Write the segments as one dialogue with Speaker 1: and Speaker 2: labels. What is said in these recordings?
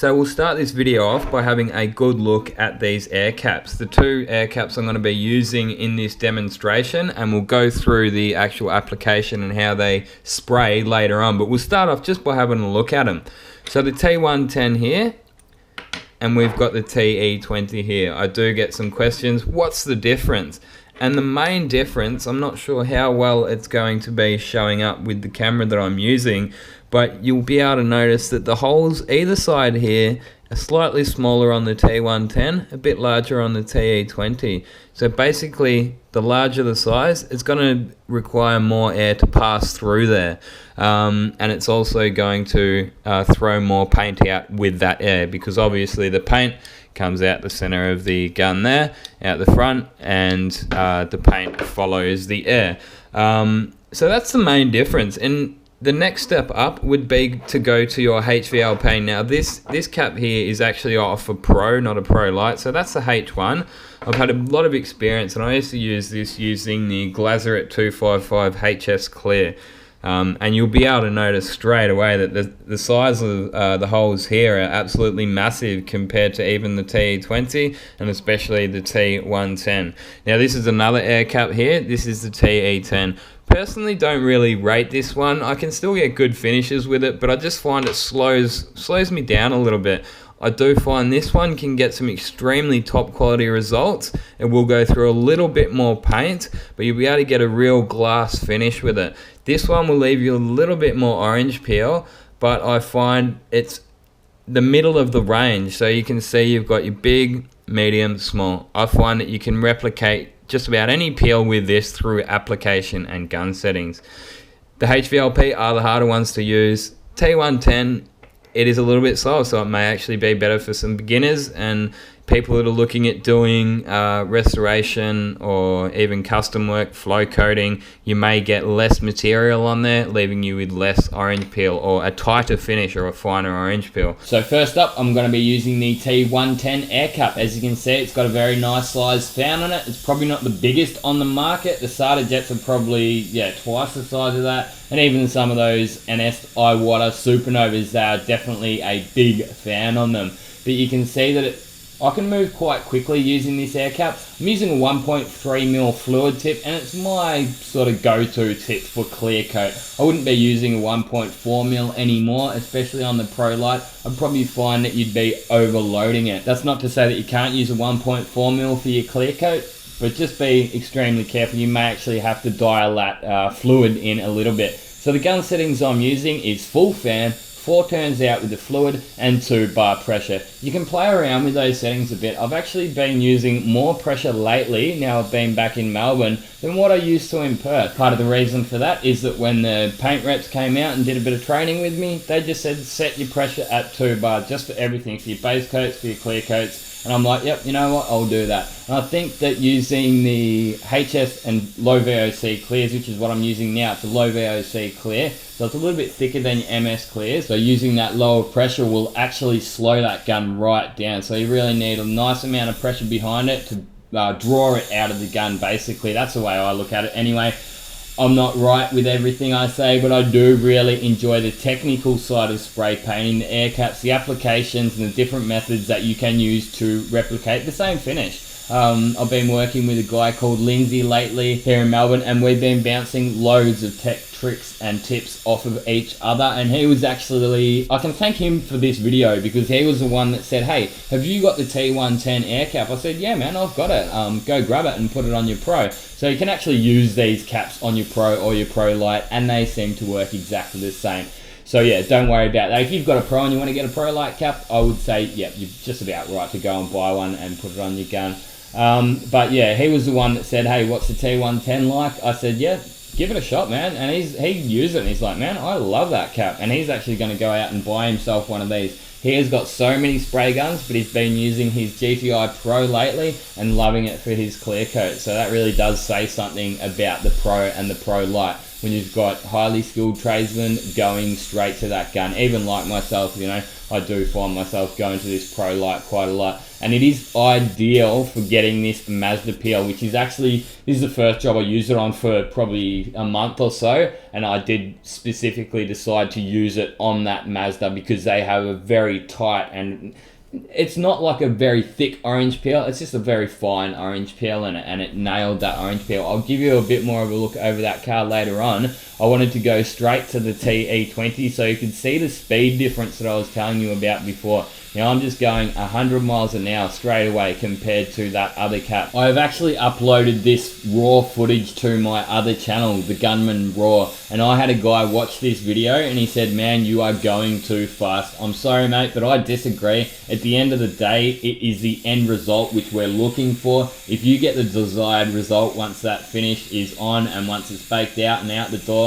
Speaker 1: So we'll start this video off by having a good look at these air caps. The two air caps I'm going to be using in this demonstration, and we'll go through the actual application and how they spray later on. But we'll start off just by having a look at them. So the T110 here, and we've got the TE20 here. I do get some questions. What's the difference? And the main difference, I'm not sure how well it's going to be showing up with the camera that I'm using, but you'll be able to notice that the holes either side here are slightly smaller on the T110, a bit larger on the TE20. So basically, the larger the size, it's going to require more air to pass through there. And it's also going to throw more paint out with that air, because obviously the paint comes out the center of the gun there, out the front, and the paint follows the air. So that's the main difference. And the next step up would be to go to your HVL paint. Now this cap here is actually off a Pro, not a Pro Light, so that's the H1. I've had a lot of experience, and I used to use this using the Glazeret 255 HS Clear. And you'll be able to notice straight away that the size of the holes here are absolutely massive compared to even the TE20 and especially the T110. Now this is another air cap here. This is the TE10. Personally, don't really rate this one. I can still get good finishes with it, but I just find it slows me down a little bit. I do find this one can get some extremely top quality results. It will go through a little bit more paint, but you'll be able to get a real glass finish with it. This one will leave you a little bit more orange peel, but I find it's the middle of the range. So you can see you've got your big, medium, small. I find that you can replicate just about any peel with this through application and gun settings. The HVLP are the harder ones to use. T110, it is a little bit slow, so it may actually be better for some beginners and people that are looking at doing restoration or even custom work, flow coating. You may get less material on there, leaving you with less orange peel or a tighter finish or a finer orange peel. So first up, I'm going to be using the T110 air cap. As you can see, it's got a very nice size fan on it. It's probably not the biggest on the market. The SATA jets are probably twice the size of that. And even some of those NS Iwata Supernovas, they are definitely a big fan on them. But you can see that I can move quite quickly using this air cap. I'm using a 1.3mm fluid tip, and it's my sort of go-to tip for clear coat. I wouldn't be using a 1.4mm anymore, especially on the Pro Light. I'd probably find that you'd be overloading it. That's not to say that you can't use a 1.4mm for your clear coat, but just be extremely careful. You may actually have to dial that fluid in a little bit. So the gun settings I'm using is full fan, 4 turns out with the fluid, and 2 bar pressure. You can play around with those settings a bit. I've actually been using more pressure lately, now I've been back in Melbourne, than what I used to in Perth. Part of the reason for that is that when the paint reps came out and did a bit of training with me, they just said set your pressure at 2 bar, just for everything, for your base coats, for your clear coats. And I'm like, yep, you know what, I'll do that. And I think that using the HS and low VOC clears, which is what I'm using now, it's a low VOC clear, so it's a little bit thicker than your MS clears. So using that lower pressure will actually slow that gun right down. So you really need a nice amount of pressure behind it to draw it out of the gun, basically. That's the way I look at it anyway. I'm not right with everything I say, but I do really enjoy the technical side of spray painting, the air caps, the applications, and the different methods that you can use to replicate the same finish. I've been working with a guy called Lindsay lately here in Melbourne, and we've been bouncing loads of tech tricks and tips off of each other, and he was actually, I can thank him for this video, because he was the one that said, hey, have you got the T110 air cap? I said, yeah man, I've got it. Go grab it and put it on your Pro. So you can actually use these caps on your Pro or your Pro Light, and they seem to work exactly the same. So yeah, don't worry about that. If you've got a Pro and you want to get a Pro Light cap, I would say, yeah, you're just about right to go and buy one and put it on your gun. But yeah, he was the one that said, hey, what's the T110 like? I said, yeah, give it a shot, man. And he used it, and he's like, man, I love that cap. And he's actually going to go out and buy himself one of these. He has got so many spray guns, but he's been using his GTI Pro lately and loving it for his clear coat. So that really does say something about the Pro and the Pro Light. when you've got highly skilled tradesmen going straight to that gun. Even like myself, you know, I do find myself going to this Pro Light quite a lot, and it is ideal for getting this Mazda peel, which is actually, this is the first job I used it on for probably a month or so, and I did specifically decide to use it on that Mazda because they have a very tight, and it's not like a very thick orange peel, it's just a very fine orange peel, and it nailed that orange peel. I'll give you a bit more of a look over that car later on. I wanted to go straight to the TE20 so you can see the speed difference that I was telling you about before. Now I'm just going 100 miles an hour straight away compared to that other cap. I have actually uploaded this raw footage to my other channel, the Gunman Raw, and I had a guy watch this video and he said, man, you are going too fast. I'm sorry, mate, but I disagree. At the end of the day, it is the end result which we're looking for. If you get the desired result once that finish is on and once it's baked out and out the door,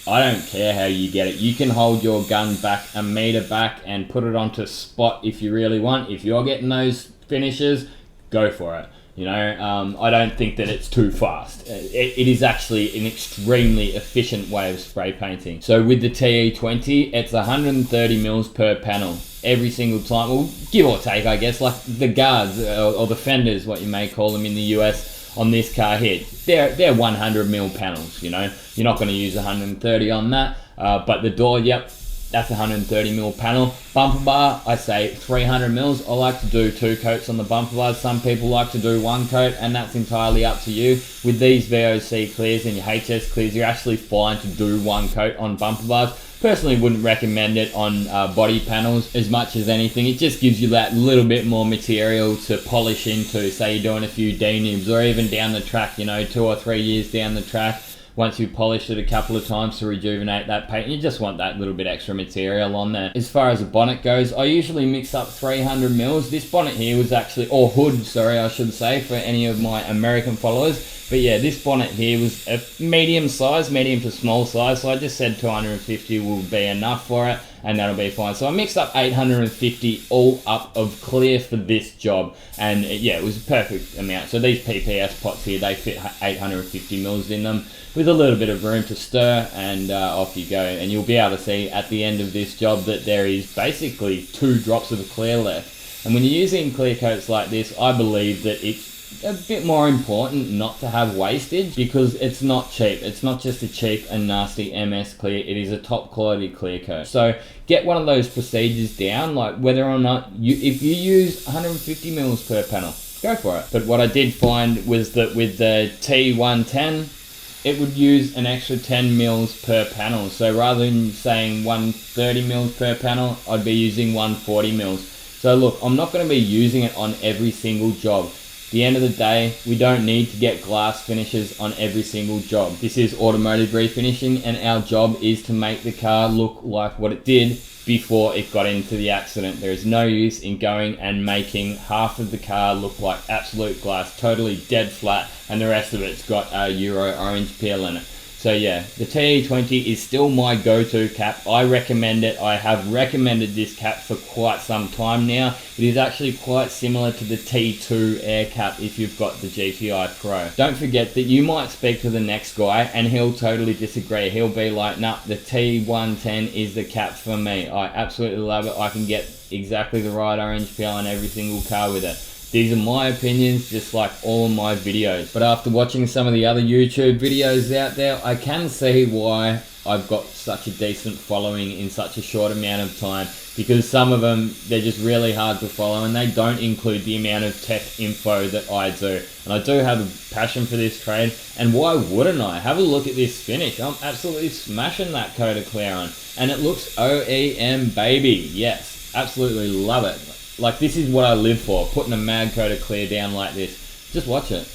Speaker 1: I don't care how you get it. You can hold your gun back a meter back and put it onto spot if you really want. If you're getting those finishes, go for it. You know, I don't think that it's too fast. It is actually an extremely efficient way of spray painting. So with the TE20, it's 130 mils per panel every single time. Well, give or take, I guess, like the guards or the fenders, what you may call them in the US. On this car here, they're 100 mil panels, you know. You're not going to use 130 on that, but the door, yep, that's 130 mil panel. Bumper bar, I say 300 mils. I like to do 2 coats on the bumper bars. Some people like to do 1 coat, and that's entirely up to you. With these VOC clears and your HS clears, you're actually fine to do 1 coat on bumper bars. Personally, wouldn't recommend it on body panels as much as anything. It just gives you that little bit more material to polish into. Say you're doing a few denibs, or even down the track, you know, 2 or 3 years down the track. Once you've polished it a couple of times to rejuvenate that paint, you just want that little bit extra material on there. As far as the bonnet goes, I usually mix up 300 mils. This bonnet here was actually, or hood, sorry, I should say, for any of my American followers. But yeah, this bonnet here was a medium size, medium to small size, so I just said 250 will be enough for it, and that'll be fine. So I mixed up 850 all up of clear for this job, and yeah, it was a perfect amount. So these PPS pots here, they fit 850 mils in them with a little bit of room to stir, and off you go. And you'll be able to see at the end of this job that there is basically 2 drops of clear left. And when you're using clear coats like this, I believe that it's a bit more important not to have wastage, because it's not cheap. It's not just a cheap and nasty MS clear, it is a top quality clear coat. So get one of those procedures down, like whether or not if you use 150 mils per panel, go for it. But what I did find was that with the T110, it would use an extra 10 mils per panel. So rather than saying 130 mils per panel, I'd be using 140 mils. So look, I'm not going to be using it on every single job. At the end of the day, we don't need to get glass finishes on every single job. This is automotive refinishing, and our job is to make the car look like what it did before it got into the accident. There is no use in going and making half of the car look like absolute glass, totally dead flat, and the rest of it's got a Euro orange peel in it. So yeah, the TE20 is still my go-to cap. I recommend it. I have recommended this cap for quite some time now. It is actually quite similar to the T2 air cap if you've got the GTI Pro. Don't forget that you might speak to the next guy and he'll totally disagree. He'll be like, nah, the T110 is the cap for me. I absolutely love it. I can get exactly the right orange peel on every single car with it. These are my opinions, just like all of my videos. But after watching some of the other YouTube videos out there, I can see why I've got such a decent following in such a short amount of time. Because some of them, they're just really hard to follow, and they don't include the amount of tech info that I do. And I do have a passion for this trade, and why wouldn't I? Have a look at this finish. I'm absolutely smashing that coat of clear on. And it looks OEM, baby. Yes, absolutely love it. Like, this is what I live for, putting a mad coat of clear down like this. Just watch it.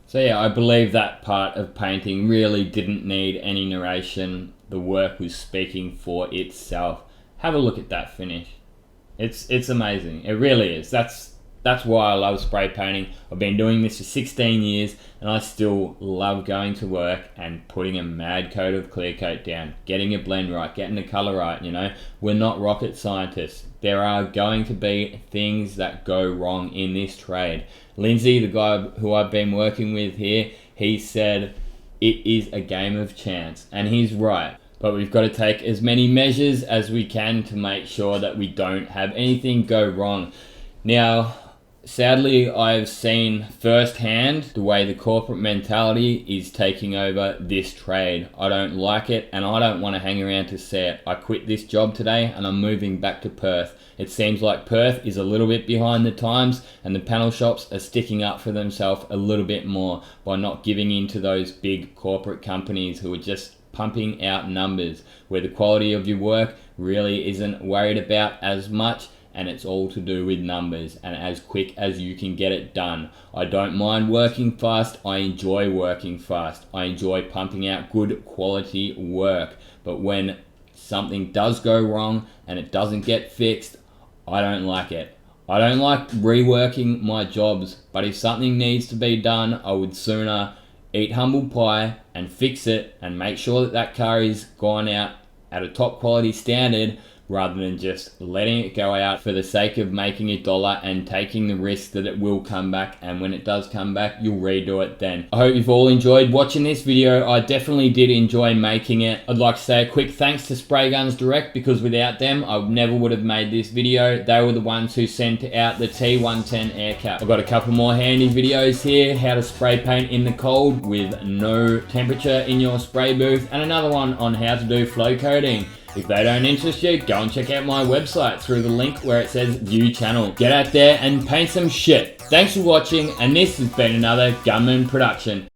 Speaker 1: So yeah, I believe that part of painting really didn't need any narration. The work was speaking for itself. Have a look at that finish. It's amazing. It really is. That's why I love spray painting. I've been doing this for 16 years and I still love going to work and putting a mad coat of clear coat down, getting a blend right, getting the color right, you know. We're not rocket scientists. There are going to be things that go wrong in this trade. Lindsay, the guy who I've been working with here, he said it is a game of chance, and he's right. But we've got to take as many measures as we can to make sure that we don't have anything go wrong. Now, sadly, I've seen firsthand the way the corporate mentality is taking over this trade. I don't like it, and I don't want to hang around to see it. I quit this job today and I'm moving back to Perth. It seems like Perth is a little bit behind the times, and the panel shops are sticking up for themselves a little bit more by not giving in to those big corporate companies who are just pumping out numbers, where the quality of your work really isn't worried about as much, and it's all to do with numbers and as quick as you can get it done. I don't mind working fast. I enjoy working fast. I enjoy pumping out good quality work. But when something does go wrong and it doesn't get fixed, I don't like it. I don't like reworking my jobs, but if something needs to be done, I would sooner eat humble pie and fix it and make sure that that car is gone out at a top quality standard, rather than just letting it go out for the sake of making $1 and taking the risk that it will come back, and when it does come back, you'll redo it then. I hope you've all enjoyed watching this video. I definitely did enjoy making it. I'd like to say a quick thanks to Spray Guns Direct, because without them, I never would have made this video. They were the ones who sent out the T110 air cap. I've got a couple more handy videos here, how to spray paint in the cold with no temperature in your spray booth, and another one on how to do flow coating. If they don't interest you, go and check out my website through the link where it says view channel. Get out there and paint some shit. Thanks for watching, and this has been another Gunman production.